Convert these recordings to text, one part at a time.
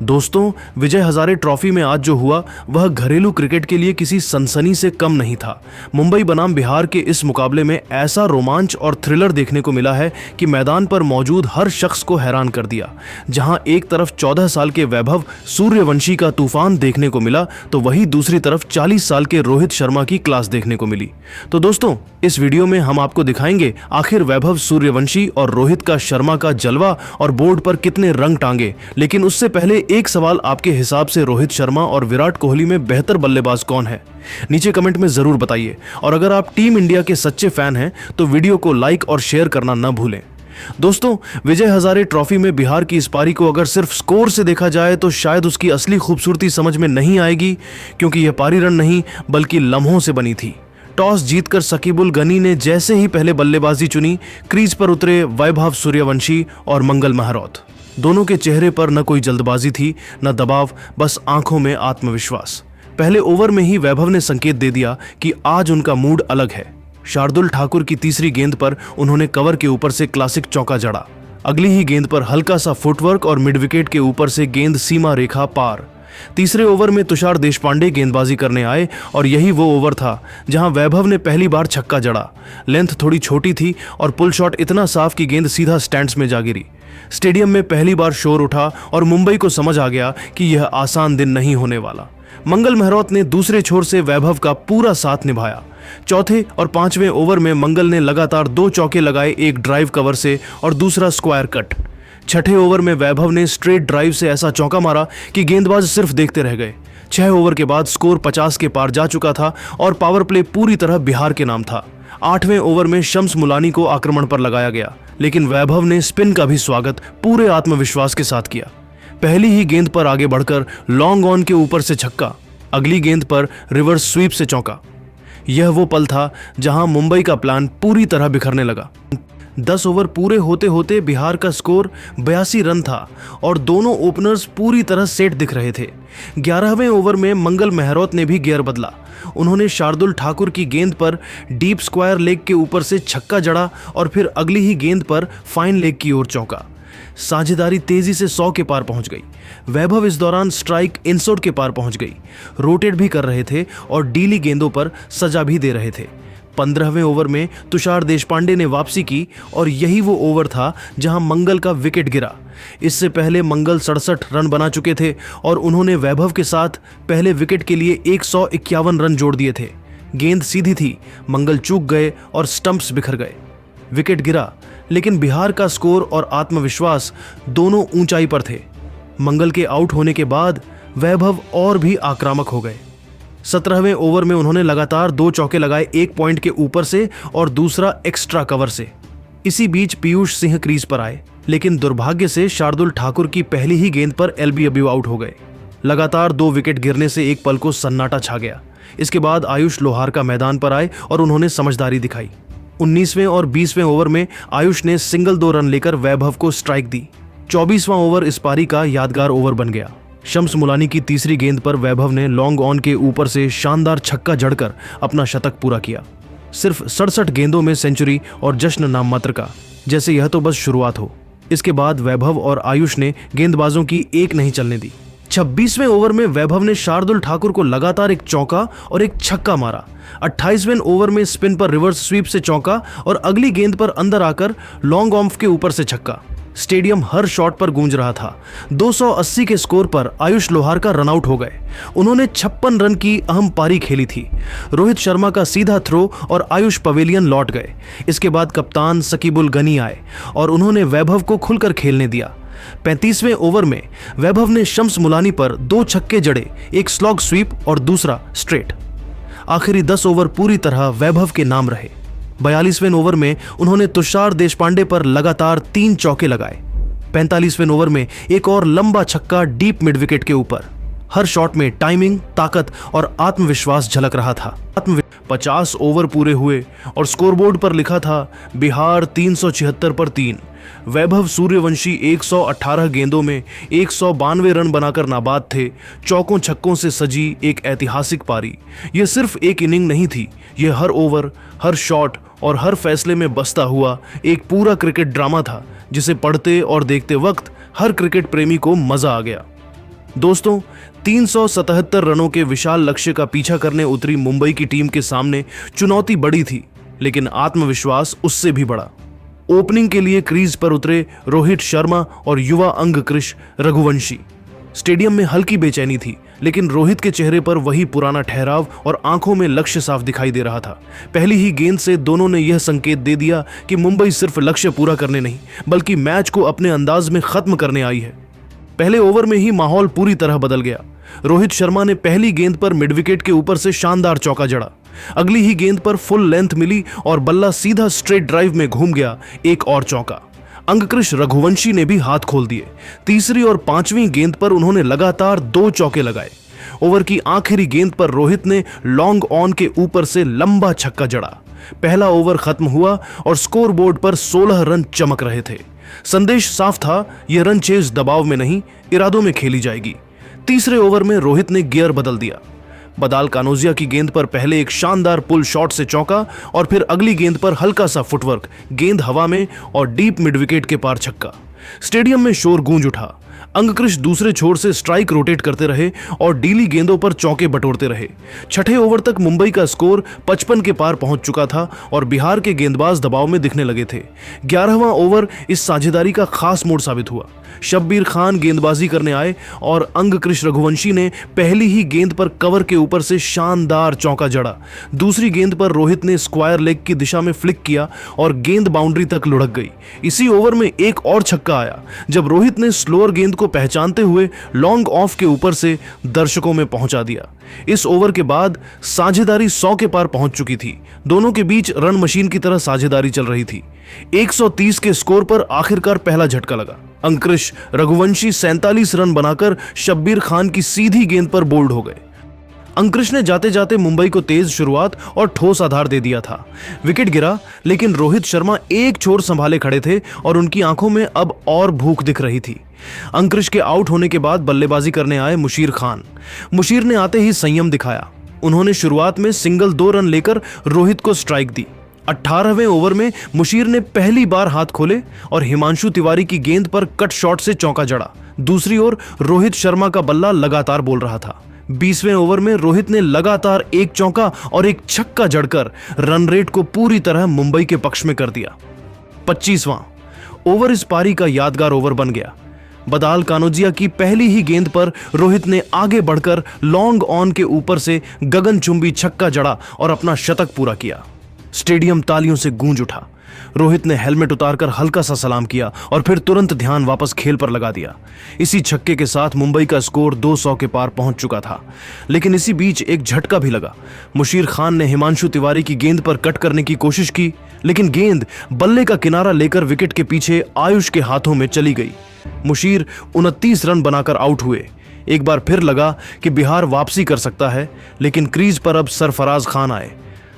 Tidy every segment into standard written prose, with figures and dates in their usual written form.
दोस्तों, विजय हजारे ट्रॉफी में आज जो हुआ वह घरेलू क्रिकेट के लिए किसी सनसनी से कम नहीं था। मुंबई बनाम बिहार के इस मुकाबले में ऐसा रोमांच और थ्रिलर देखने को मिला है कि मैदान पर मौजूद हर शख्स को हैरान कर दिया। जहां एक तरफ 14 साल के वैभव सूर्यवंशी का तूफान देखने को मिला, तो वहीं दूसरी तरफ 40 साल के रोहित शर्मा की क्लास देखने को मिली। तो दोस्तों, इस वीडियो में हम आपको दिखाएंगे आखिर वैभव सूर्यवंशी और रोहित का शर्मा का जलवा और बोर्ड पर कितने रंग टांगे। लेकिन उससे पहले एक सवाल, आपके हिसाब से रोहित शर्मा और विराट कोहली में बेहतर बल्लेबाज कौन है? नीचे कमेंट में जरूर बताइए। और अगर आप टीम इंडिया के सच्चे फैन हैं तो वीडियो को लाइक और शेयर करना न भूलें। दोस्तों, विजय हजारे ट्रॉफी में बिहार की इस पारी को अगर सिर्फ स्कोर से देखा जाए तो शायद उसकी असली खूबसूरती समझ में नहीं आएगी, क्योंकि यह पारी रन नहीं बल्कि लम्हों से बनी थी। टॉस जीतकर शकीबुल गनी ने जैसे ही पहले बल्लेबाजी चुनी, क्रीज पर उतरे वैभव सूर्यवंशी और मंगल मेहरोत। दोनों के चेहरे पर न कोई जल्दबाजी थी, न दबाव, बस आंखों में आत्मविश्वास। पहले ओवर में ही वैभव ने संकेत दे दिया कि आज उनका मूड अलग है। शार्दुल ठाकुर की तीसरी गेंद पर उन्होंने कवर के ऊपर से क्लासिक चौका जड़ा। अगली ही गेंद पर हल्का सा फुटवर्क और मिड विकेट के ऊपर से गेंद सीमा रेखा पार। तीसरे ओवर में तुषार देशपांडे गेंदबाजी करने आए और यही वो ओवर था जहां वैभव ने पहली बार छक्का जड़ा। लेंथ थोड़ी छोटी थी और पुल शॉट इतना साफ कि गेंद सीधा स्टैंड्स में जा गिरी। स्टेडियम में पहली बार शोर उठा और मुंबई को समझ आ गया कि यह आसान दिन नहीं होने वाला। मंगल मेहरोत ने दूसरे छोर से वैभव का पूरा साथ निभाया। चौथे और पांचवें ओवर में मंगल ने लगातार 2 चौके लगाए, एक ड्राइव कवर से और दूसरा स्क्वायर कट। छठे ओवर में वैभव ने स्ट्रेट ड्राइव से ऐसा चौका मारा कि गेंदबाज सिर्फ देखते रह गए। 6 ओवर के बाद स्कोर 50 के पार जा चुका था और पावर प्ले पूरी तरह बिहार के नाम था। 8वें ओवर में शम्स मुलानी को आक्रमण पर लगाया गया, लेकिन वैभव ने स्पिन का भी स्वागत पूरे आत्मविश्वास के साथ किया। पहली ही गेंद पर आगे बढ़कर लॉन्ग ऑन के ऊपर से छक्का, अगली गेंद पर रिवर्स स्वीप से चौका। यह वो पल था जहां मुंबई का प्लान पूरी तरह बिखरने लगा। 10 ओवर पूरे होते होते बिहार का स्कोर 82 रन था और दोनों ओपनर्स पूरी तरह सेट दिख रहे थे। 11वें ओवर में मंगल मेहरोत ने भी गियर बदला। उन्होंने शार्दुल ठाकुर की गेंद पर डीप स्क्वायर लेग के ऊपर से छक्का जड़ा और फिर अगली ही गेंद पर फाइन लेग की ओर चौका। साझेदारी तेजी से 100 के पार पहुंच गई। वैभव इस दौरान स्ट्राइक इनसोड के पार पहुंच गई, रोटेट भी कर रहे थे और डीली गेंदों पर सजा भी दे रहे थे। 15वें ओवर में तुषार देशपांडे ने वापसी की और यही वो ओवर था जहां मंगल का विकेट गिरा। इससे पहले मंगल 67 रन बना चुके थे और उन्होंने वैभव के साथ पहले विकेट के लिए 151 रन जोड़ दिए थे। गेंद सीधी थी, मंगल चूक गए और स्टंप्स बिखर गए। विकेट गिरा, लेकिन बिहार का स्कोर और आत्मविश्वास दोनों ऊंचाई पर थे। मंगल के आउट होने के बाद वैभव और भी आक्रामक हो गए। 17वें ओवर में उन्होंने लगातार 2 चौके लगाए, एक पॉइंट के ऊपर से और दूसरा एक्स्ट्रा कवर से। इसी बीच पीयूष सिंह क्रीज पर आए, लेकिन दुर्भाग्य से शार्दुल ठाकुर की पहली ही गेंद पर एलबीडब्ल्यू आउट हो गए। लगातार 2 विकेट गिरने से एक पल को सन्नाटा छा गया। इसके बाद आयुष लोहार का मैदान पर आए और उन्होंने समझदारी दिखाई। 19वें और 20वें ओवर में आयुष ने सिंगल 2 रन लेकर वैभव को स्ट्राइक दी। 24वां ओवर इस पारी का यादगार ओवर बन गया। शम्स मुलानी की तीसरी गेंद पर वैभव ने लॉन्ग ऑन के ऊपर से शानदार छक्का जड़कर अपना शतक पूरा किया। सिर्फ 67 गेंदों में सेंचुरी और जश्न नाम मात्र का, जैसे यह तो बस शुरुआत हो। इसके बाद वैभव और आयुष ने गेंदबाजों की एक नहीं चलने दी। 26वें ओवर में वैभव ने शार्दुल ठाकुर को लगातार एक चौका और एक छक्का मारा। 28वें ओवर में स्पिन पर रिवर्स स्वीप से चौका और अगली गेंद पर अंदर आकर लॉन्ग ऑफ के ऊपर से छक्का। स्टेडियम हर शॉट पर गूंज रहा था। 280 के स्कोर पर आयुष लोहार का रनआउट हो गए। उन्होंने 56 रन की अहम पारी खेली थी। रोहित शर्मा का सीधा थ्रो और आयुष पवेलियन लौट गए। इसके बाद कप्तान शकीबुल गनी आए और उन्होंने वैभव को खुलकर खेलने दिया। 35वें ओवर में वैभव ने शम्स मुलानी पर 2 छक्के जड़े, एक स्लॉग स्वीप और दूसरा स्ट्रेट। आखिरी 10 ओवर पूरी तरह वैभव के नाम रहे। 42वें ओवर में उन्होंने तुषार देशपांडे पर लगातार 3 चौके लगाए। 45वें ओवर में एक और लंबा छक्का डीप मिड विकेट के ऊपर। हर शॉट में टाइमिंग, ताकत और आत्मविश्वास झलक रहा था। 50 ओवर पूरे हुए और स्कोरबोर्ड पर लिखा था बिहार 376 पर 3। वैभव सूर्यवंशी 118 गेंदों में 192 रन बनाकर नाबाद थे। चौकों छक्कों से सजी एक ऐतिहासिक पारी। यह सिर्फ एक इनिंग नहीं थी, यह हर ओवर, हर शॉट और हर फैसले में बसता हुआ एक पूरा क्रिकेट ड्रामा था, जिसे पढ़ते और देखते वक्त हर क्रिकेट प्रेमी को मजा आ गया। दोस्तों, 377 रनों के विशाल लक्ष्य का पीछा करने उतरी मुंबई की टीम के सामने चुनौती बड़ी थी, लेकिन आत्मविश्वास उससे भी बड़ा। ओपनिंग के लिए क्रीज पर उतरे रोहित शर्मा और युवा अंगकृश रघुवंशी। स्टेडियम में हल्की बेचैनी थी, लेकिन रोहित के चेहरे पर वही पुराना ठहराव और आंखों में लक्ष्य साफ दिखाई दे रहा था। पहली ही गेंद से दोनों ने यह संकेत दे दिया कि मुंबई सिर्फ लक्ष्य पूरा करने नहीं, बल्कि मैच को अपने अंदाज में खत्म करने आई है। पहले ओवर में ही माहौल पूरी तरह बदल गया। रोहित शर्मा ने पहली गेंद पर मिड विकेट के ऊपर से शानदार चौका जड़ा। अगली ही गेंद पर फुल लेंथ मिली और बल्ला सीधा स्ट्रेट ड्राइव में घूम गया, एक और चौका। अंगकृश रघुवंशी ने भी हाथ खोल दिए। तीसरी और पांचवीं गेंद पर उन्होंने लगातार 2 चौके लगाए। ओवर की आखिरी गेंद पर रोहित ने लॉन्ग ऑन के ऊपर से लंबा छक्का जड़ा। पहला ओवर खत्म हुआ और स्कोर बोर्ड पर 16 रन चमक रहे थे। संदेश साफ था, यह रन चेज दबाव में नहीं, इरादों में खेली जाएगी। तीसरे ओवर में रोहित ने गियर बदल दिया। बदाल कानोजिया की गेंद पर पहले एक शानदार पुल शॉट से चौका और फिर अगली गेंद पर हल्का सा फुटवर्क, गेंद हवा में और डीप मिड विकेट के पार छक्का। स्टेडियम में शोर गूंज उठा। अंगकृश दूसरे छोर से स्ट्राइक रोटेट करते रहे और डीली गेंदों पर चौके बटोरते रहे। छठे ओवर तक मुंबई का स्कोर 55 के पार पहुंच चुका था और बिहार के गेंदबाज दबाव में दिखने लगे थे। 11वां ओवर इस साझेदारी का खास मोड़ साबित हुआ। शब्बीर खान गेंदबाजी करने आए और अंगकृश रघुवंशी ने पहली ही गेंद पर कवर के ऊपर से शानदार चौका जड़ा। दूसरी गेंद पर रोहित ने स्क्वायर लेग की दिशा में फ्लिक किया और गेंद बाउंड्री तक लुढ़क गई। इसी ओवर में एक और छक्का आया जब रोहित ने स्लोअर गेंद को पहचानते हुए लॉन्ग ऑफ के ऊपर से दर्शकों में पहुंचा दिया। इस ओवर के बाद साझेदारी 100 के पार पहुंच चुकी थी। दोनों के बीच रन मशीन की तरह साझेदारी चल रही थी। 130 के स्कोर पर आखिरकार पहला झटका लगा। अंगकृश रघुवंशी 47 रन बनाकर शब्बीर खान की सीधी गेंद पर बोल्ड हो गए। अंगकृश ने जाते जाते मुंबई को तेज शुरुआत और ठोस आधार दे दिया था। विकेट गिरा, लेकिन रोहित शर्मा एक छोर संभाले खड़े थे और उनकी आंखों में अब और भूख दिख रही थी। अंगकृश के आउट होने के बाद बल्लेबाजी करने आए मुशीर खान। मुशीर ने आते ही संयम दिखाया। उन्होंने शुरुआत में सिंगल 2 रन लेकर रोहित को स्ट्राइक दी। 18वें ओवर में मुशीर ने पहली बार हाथ खोले और हिमांशु तिवारी की गेंद पर कट शॉट से चौका जड़ा। दूसरी ओर रोहित शर्मा का बल्ला लगातार बोल रहा था। 20वें ओवर में रोहित ने लगातार एक चौका और एक छक्का जड़कर रन रेट को पूरी तरह मुंबई के पक्ष में कर दिया। 25वां ओवर इस पारी का यादगार ओवर बन गया। बदाल कानोजिया की पहली ही गेंद पर रोहित ने आगे बढ़कर लॉन्ग ऑन के ऊपर से गगनचुंबी छक्का जड़ा और अपना शतक पूरा किया। स्टेडियम तालियों से गूंज उठा। रोहित ने हेलमेट उतारकर हल्का सा सलाम किया और फिर तुरंत ध्यान वापस खेल पर लगा दिया। इसी छक्के के साथ मुंबई का स्कोर 200 के पार पहुंच चुका था, लेकिन इसी बीच एक झटका भी लगा। मुशीर खान ने हिमांशु तिवारी की गेंद पर कट करने की कोशिश की, लेकिन गेंद बल्ले का किनारा लेकर विकेट के पीछे आयुष के हाथों में चली गई। मुशीर 29 रन बनाकर आउट हुए। एक बार फिर लगा कि बिहार वापसी कर सकता है, लेकिन क्रीज पर अब सरफराज खान आए।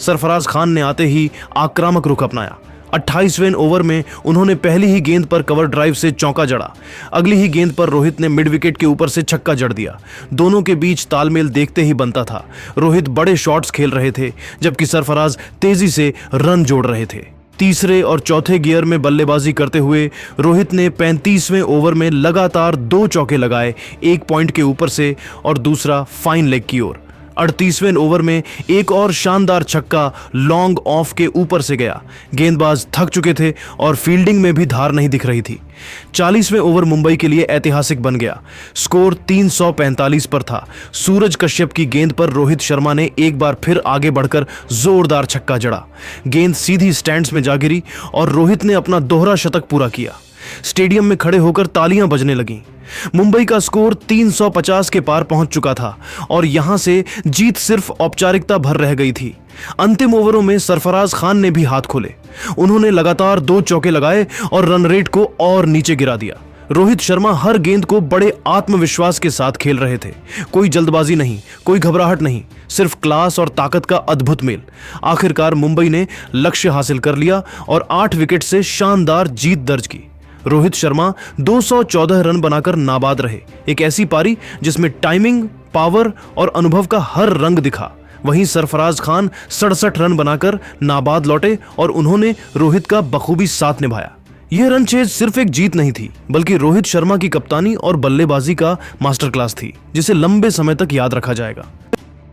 सरफराज खान ने आते ही आक्रामक रुख अपनाया। 28वें ओवर में उन्होंने पहली ही गेंद पर कवर ड्राइव से चौका जड़ा। अगली ही गेंद पर रोहित ने मिड विकेट के ऊपर से छक्का जड़ दिया। दोनों के बीच तालमेल देखते ही बनता था। रोहित बड़े शॉट्स खेल रहे थे, जबकि सरफराज तेजी से रन जोड़ रहे थे। तीसरे और चौथे गियर में बल्लेबाजी करते हुए रोहित ने 35वें ओवर में लगातार 2 चौके लगाए, एक पॉइंट के ऊपर से और दूसरा फाइन लेग की ओर। 38वें ओवर में एक और शानदार छक्का लॉन्ग ऑफ के ऊपर से गया। गेंदबाज थक चुके थे और फील्डिंग में भी धार नहीं दिख रही थी। 40वें ओवर मुंबई के लिए ऐतिहासिक बन गया। स्कोर 345 पर था। सूरज कश्यप की गेंद पर रोहित शर्मा ने एक बार फिर आगे बढ़कर जोरदार छक्का जड़ा। गेंद सीधी स्टैंड्स में जा गिरी और रोहित ने अपना दोहरा शतक पूरा किया। स्टेडियम में खड़े होकर तालियां बजने लगीं। मुंबई का स्कोर 350 के पार पहुंच चुका था और यहां से जीत सिर्फ औपचारिकता भर रह गई थी। अंतिम ओवरों में सरफराज खान ने भी हाथ खोले। उन्होंने लगातार 2 चौके लगाए और रन रेट को और नीचे गिरा दिया। रोहित शर्मा हर गेंद को बड़े आत्मविश्वास के साथ खेल रहे थे। कोई जल्दबाजी नहीं, कोई घबराहट नहीं, सिर्फ क्लास और ताकत का अद्भुत मेल। आखिरकार मुंबई ने लक्ष्य हासिल कर लिया और 8 विकेट से शानदार जीत दर्ज की। रोहित शर्मा 214 रन बनाकर नाबाद रहे। एक ऐसी पारी जिसमें टाइमिंग, पावर और अनुभव का हर रंग दिखा। वहीं सरफराज खान 67 रन बनाकर नाबाद लौटे और उन्होंने रोहित का बखूबी साथ निभाया। यह रन चेज सिर्फ एक जीत नहीं थी, बल्कि रोहित शर्मा की कप्तानी और बल्लेबाजी का मास्टर क्लास थी, जिसे लंबे समय तक याद रखा जाएगा।